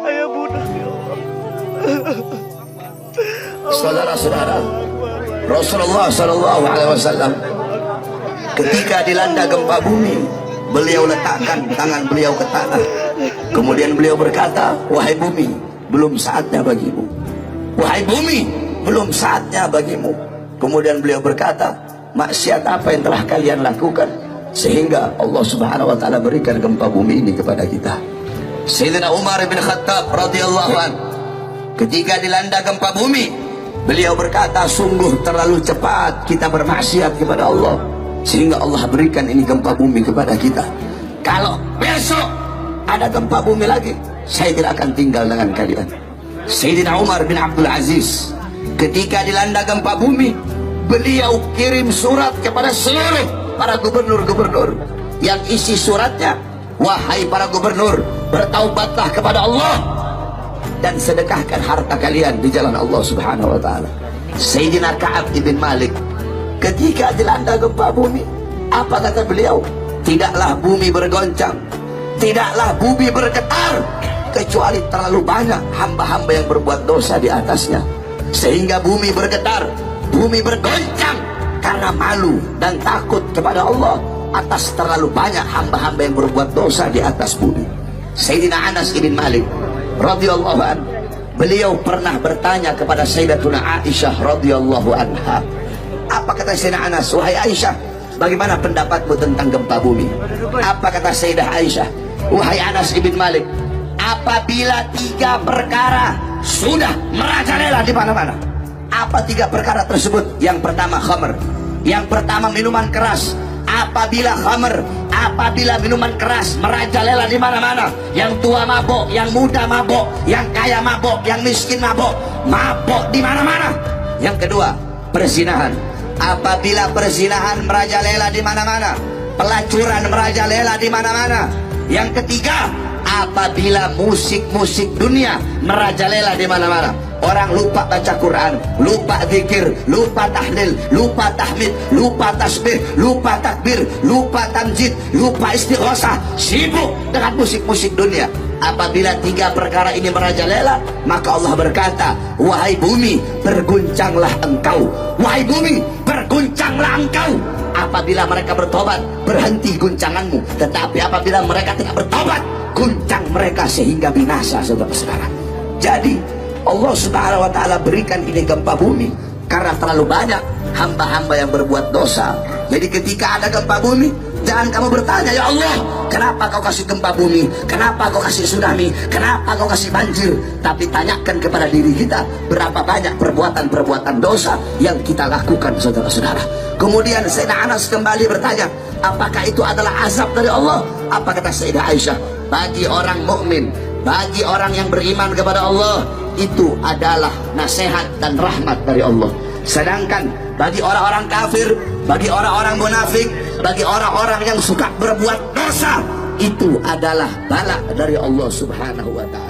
Ayah budak ya Allah. Saudara-saudara, Rasulullah Shallallahu Alaihi Wasallam ketika dilanda gempa bumi, beliau letakkan tangan beliau ke tanah. Kemudian beliau berkata, wahai bumi, belum saatnya bagimu. Wahai bumi, belum saatnya bagimu. Kemudian beliau berkata, maksiat apa yang telah kalian lakukan sehingga Allah Subhanahu wa taala berikan gempa bumi ini kepada kita. Sayyidina Umar bin Khattab radhiyallahu anhu ketika dilanda gempa bumi, beliau berkata, sungguh terlalu cepat kita bermaksiat kepada Allah sehingga Allah berikan ini gempa bumi kepada kita. Kalau besok ada gempa bumi lagi, saya tidak akan tinggal dengan kalian. Sayyidina Umar bin Abdul Aziz ketika dilanda gempa bumi, beliau kirim surat kepada seluruh para gubernur-gubernur yang isi suratnya, wahai para gubernur, bertaubatlah kepada Allah dan sedekahkan harta kalian di jalan Allah Subhanahu wa taala. Sayyidina Ka'ab ibn Malik ketika dilanda gempa bumi, apa kata beliau? Tidaklah bumi bergoncang, tidaklah bumi bergetar, kecuali terlalu banyak hamba-hamba yang berbuat dosa di atasnya, sehingga bumi bergetar, bumi bergoncang karena malu dan takut kepada Allah atas terlalu banyak hamba-hamba yang berbuat dosa di atas bumi. Sayyidina Anas ibn Malik radhiyallahu anhu, beliau pernah bertanya kepada Sayyidatuna Aisyah radhiyallahu anha. Apa kata Sayyidina Anas? Wahai Aisyah, bagaimana pendapatmu tentang gempa bumi? Apa kata Sayyidah Aisyah? Wahai Anas ibn Malik, apabila 3 perkara sudah merajalela di mana-mana. Apa 3 perkara tersebut? Yang pertama khamr, yang pertama minuman keras. Apabila khamr, apabila minuman keras merajalela di mana-mana, yang tua mabok, yang muda mabok, yang kaya mabok, yang miskin mabok, mabok di mana-mana. Yang kedua, perzinahan. Apabila perzinahan merajalela di mana-mana, pelacuran merajalela di mana-mana. Yang ketiga, apabila musik-musik dunia merajalela di mana-mana. Orang lupa baca Quran, lupa zikir, lupa tahlil, lupa tahmid, lupa tasbih, lupa takbir, lupa tamjid, lupa istighosah, sibuk dengan musik-musik dunia. Apabila 3 perkara ini merajalela, maka Allah berkata, wahai bumi, berguncanglah engkau. Wahai bumi, berguncanglah engkau. Apabila mereka bertobat, berhenti guncanganmu. Tetapi apabila mereka tidak bertobat, guncang mereka sehingga binasa, saudara-saudara. Jadi Allah Subhanahu wa taala berikan ini gempa bumi karena terlalu banyak hamba-hamba yang berbuat dosa. Jadi ketika ada gempa bumi, jangan kamu bertanya, ya Allah, kenapa kau kasih gempa bumi? Kenapa kau kasih tsunami? Kenapa kau kasih banjir? Tapi tanyakan kepada diri kita, berapa banyak perbuatan-perbuatan dosa yang kita lakukan, saudara-saudara. Kemudian Sayyidina Anas kembali bertanya, apakah itu adalah azab dari Allah? Apa kata Sayyidah Aisyah? Bagi orang mukmin, bagi orang yang beriman kepada Allah, itu adalah nasihat dan rahmat dari Allah. Sedangkan bagi orang-orang kafir, bagi orang-orang munafik, bagi orang-orang yang suka berbuat dosa, itu adalah bala dari Allah Subhanahu wa taala.